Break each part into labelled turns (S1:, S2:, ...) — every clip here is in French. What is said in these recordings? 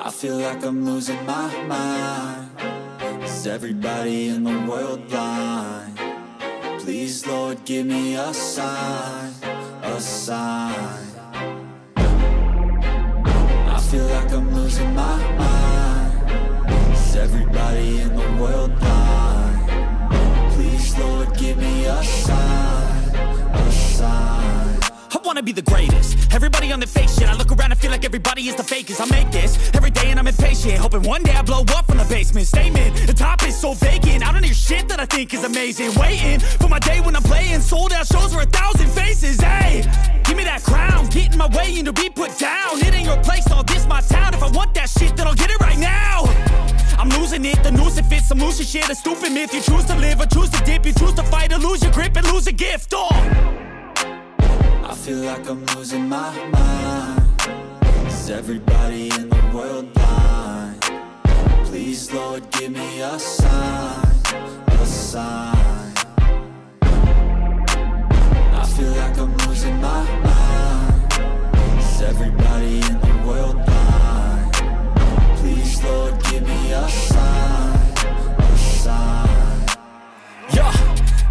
S1: I feel like I'm losing my mind. Is everybody in the world blind? Please, Lord, give me a sign, a sign. I feel like I'm losing my mind. Is everybody in the world blind? Please, Lord, give me a sign, a sign.
S2: I wanna be the greatest. Everybody on the fake shit. I look around and feel like everybody is the fakest. I make this every day and I'm impatient, hoping one day I blow up from the basement. Statement, the top is so vacant. I don't hear shit that I think is amazing. Waiting for my day when I'm playing sold out shows for 1,000 faces. Hey, give me that crown, get in my way and to be put down. It ain't your place, all this my town. If I want that shit, then I'll get it right now. I'm losing it, the noose it fits, some loose shit, a stupid myth. You choose to live or choose to dip, you choose to fight or lose your grip and lose a gift. Oh,
S1: I feel like I'm losing my mind. Is everybody in the world blind? Please, Lord, give me a sign, a sign. I feel like I'm losing my mind. Is everybody in the world blind? Please, Lord, give me a sign, a sign.
S2: yeah.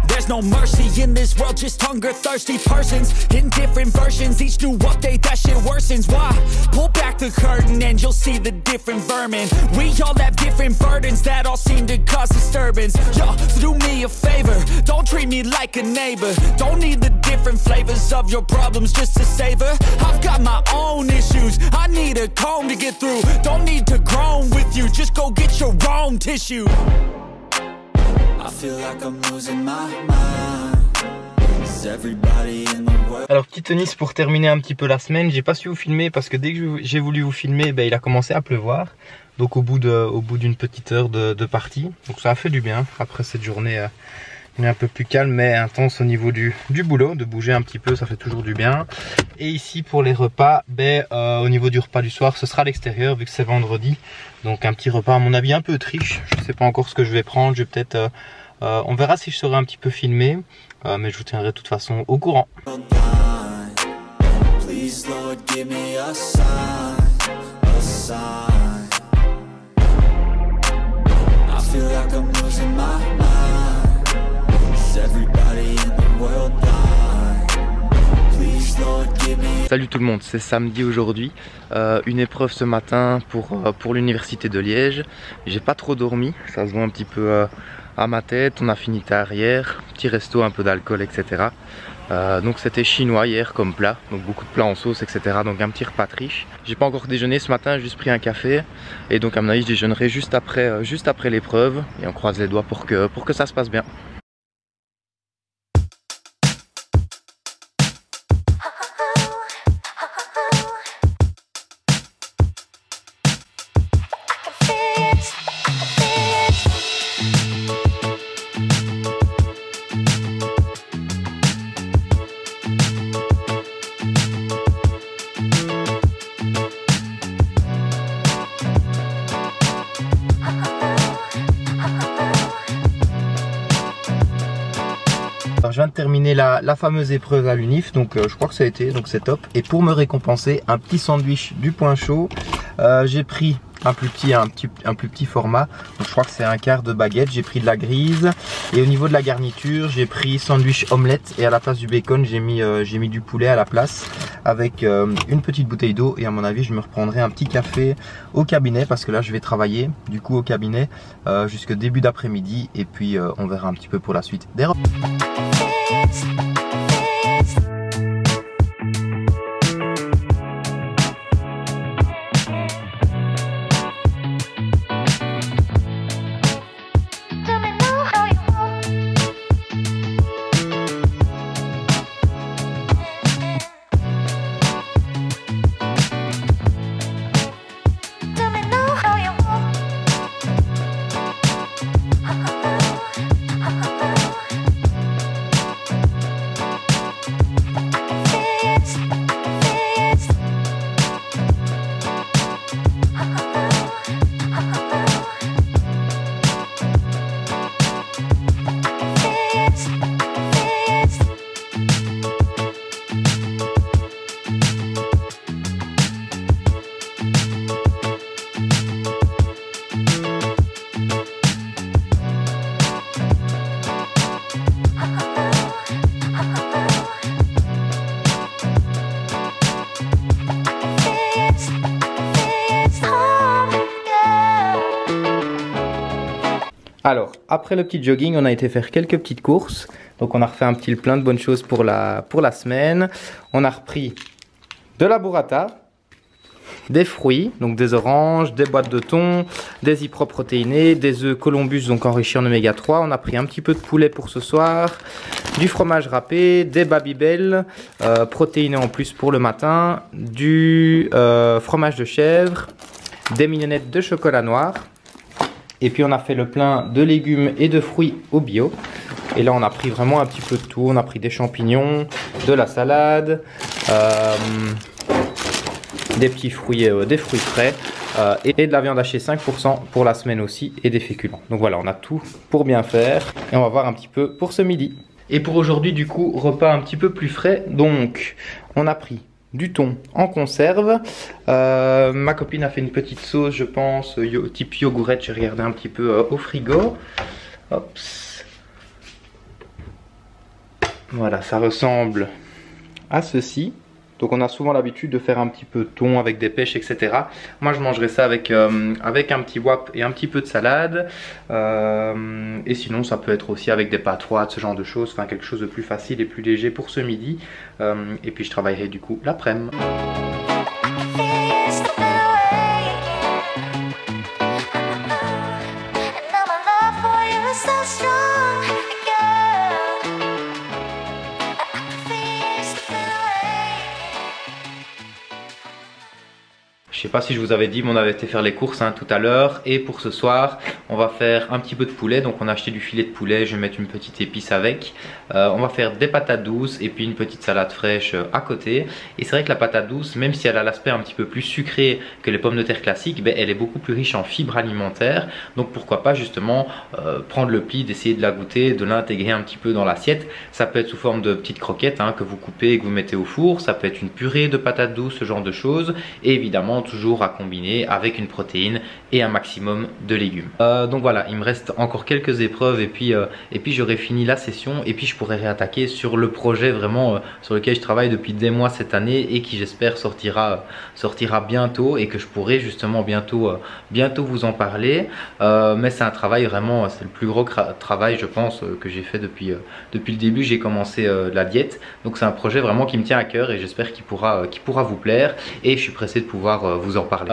S2: There's no mercy in this world, just hunger-thirsty persons in different versions. Each new update, that shit worsens. Why? Pull back the curtain and you'll see the different vermin. We all have different burdens that all seem to cause disturbance. Yo, so do me a favor, don't treat me like a neighbor. Don't need the different flavors of your problems just to savor. I've got my own issues, I need a comb to get through. Don't need to groan with you, just go get your own tissue.
S1: I feel like I'm losing my mind. Is everybody in the world?
S3: Alors petit tennis pour terminer un petit peu la semaine, j'ai pas su vous filmer parce que dès que j'ai voulu vous filmer, il a commencé à pleuvoir. Donc au bout d'une petite heure de partie. Donc ça a fait du bien après cette journée un peu plus calme mais intense au niveau du boulot. De bouger un petit peu, ça fait toujours du bien. Et ici pour les repas, au niveau du repas du soir, ce sera à l'extérieur vu que c'est vendredi. Donc un petit repas à mon avis un peu triche. Je sais pas encore ce que je vais prendre. Je vais peut-être, on verra si je serai un petit peu filmé. Mais je vous tiendrai de toute façon au courant.
S1: Please, Lord, give me a sign, a sign. I feel like I'm losing my mind. Is everybody in the world blind? Please, Lord, give me.
S3: Salut tout le monde, c'est samedi aujourd'hui. Une épreuve ce matin pour l'université de Liège. J'ai pas trop dormi, ça se voit un petit peu à ma tête. On a fini tard hier, petit resto, un peu d'alcool, etc. Donc c'était chinois hier comme plat, donc beaucoup de plats en sauce, etc. Donc un petit repas de riche. J'ai pas encore déjeuné ce matin, j'ai juste pris un café. Et donc à mon avis je déjeunerai juste après l'épreuve. Et on croise les doigts pour que ça se passe bien. Alors je viens de terminer la fameuse épreuve à l'UNIF, donc je crois que ça a été, donc c'est top. Et pour me récompenser, un petit sandwich du Point Chaud. J'ai pris un plus petit format, donc je crois que c'est un quart de baguette. J'ai pris de la grise et au niveau de la garniture j'ai pris sandwich omelette et à la place du bacon j'ai mis du poulet à la place avec une petite bouteille d'eau. Et à mon avis je me reprendrai un petit café au cabinet parce que là je vais travailler du coup au cabinet jusqu'au début d'après-midi et puis on verra un petit peu pour la suite des repas. Alors, après le petit jogging, on a été faire quelques petites courses. Donc on a refait un petit plein de bonnes choses pour la semaine. On a repris de la burrata, des fruits, donc des oranges, des boîtes de thon, des iPro protéinés, des œufs Columbus donc enrichis en oméga 3. On a pris un petit peu de poulet pour ce soir, du fromage râpé, des Babybel protéinés en plus pour le matin, du fromage de chèvre, des mignonnettes de chocolat noir. Et puis on a fait le plein de légumes et de fruits au bio. Et là on a pris vraiment un petit peu de tout. On a pris des champignons, de la salade, des petits fruits, des fruits frais et de la viande hachée 5% pour la semaine aussi et des féculents. Donc voilà, on a tout pour bien faire et on va voir un petit peu pour ce midi. Et pour aujourd'hui du coup, repas un petit peu plus frais. Donc on a pris du thon en conserve. Ma copine a fait une petite sauce, je pense, type yogourette. J'ai regardé un petit peu au frigo. Hops. Voilà, ça ressemble à ceci. Donc on a souvent l'habitude de faire un petit peu de thon avec des pêches, etc. Moi je mangerais ça avec un petit wap et un petit peu de salade. Et sinon ça peut être aussi avec des pâtes froides, ce genre de choses. Enfin quelque chose de plus facile et plus léger pour ce midi. Et puis je travaillerai du coup l'après-midi. Je sais pas si je vous avais dit, mais on avait été faire les courses tout à l'heure. Et pour ce soir, on va faire un petit peu de poulet. Donc on a acheté du filet de poulet, je vais mettre une petite épice avec. On va faire des patates douces et puis une petite salade fraîche à côté. Et c'est vrai que la patate douce, même si elle a l'aspect un petit peu plus sucré que les pommes de terre classiques, elle est beaucoup plus riche en fibres alimentaires. Donc pourquoi pas justement prendre le pli d'essayer de la goûter, de l'intégrer un petit peu dans l'assiette. Ça peut être sous forme de petites croquettes que vous coupez et que vous mettez au four. Ça peut être une purée de patates douces, ce genre de choses. Et évidemment toujours à combiner avec une protéine et un maximum de légumes. Donc voilà, il me reste encore quelques épreuves et puis j'aurai fini la session et puis je pourrai réattaquer sur le projet vraiment sur lequel je travaille depuis des mois cette année et qui j'espère sortira bientôt et que je pourrai justement bientôt vous en parler. Mais c'est un travail vraiment, c'est le plus gros travail je pense que j'ai fait depuis le début. J'ai commencé la diète, donc c'est un projet vraiment qui me tient à cœur et j'espère qu'il pourra vous plaire et je suis pressé de pouvoir vous en parler.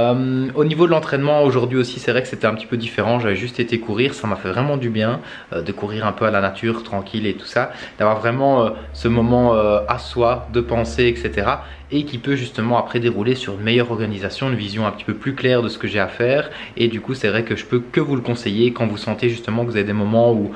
S3: Au niveau de l'entraînement aujourd'hui aussi, c'est vrai que c'était un petit peu différent. J'avais juste été courir, ça m'a fait vraiment du bien de courir un peu à la nature, tranquille et tout ça, d'avoir vraiment ce moment à soi, de penser, etc. et qui peut justement après dérouler sur une meilleure organisation, une vision un petit peu plus claire de ce que j'ai à faire. Et du coup c'est vrai que je peux que vous le conseiller quand vous sentez justement que vous avez des moments où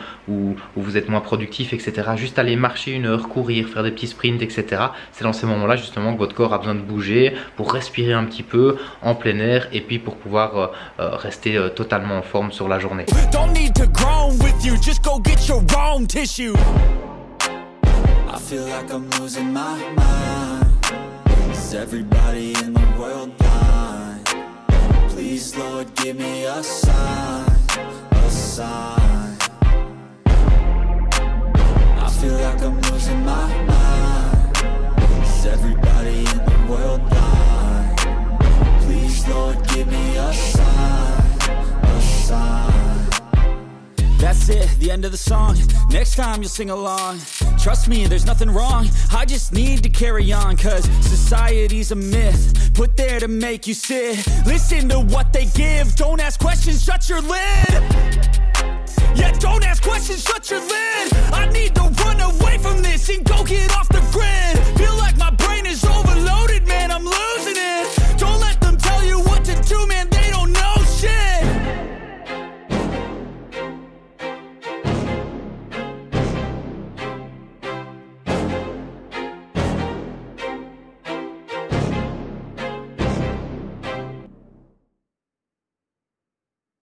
S3: vous êtes moins productif, etc. Juste aller marcher une heure, courir, faire des petits sprints, etc. C'est dans ces moments là justement que votre corps a besoin de bouger pour respirer un petit peu en plein air et puis pour pouvoir rester totalement en forme sur la journée.
S1: Is everybody in the world blind? Please, Lord, give me a sign, a sign. I feel like I'm losing my mind. Is everybody in the world blind? Please, Lord, give me a sign, a sign.
S2: That's it, the end of the song. Next time you'll sing along. Trust me, there's nothing wrong. I just need to carry on, cause society's a myth put there to make you sit. Listen to what they give. Don't ask questions, shut your lid. Yeah, don't ask questions, shut your lid. I need to run away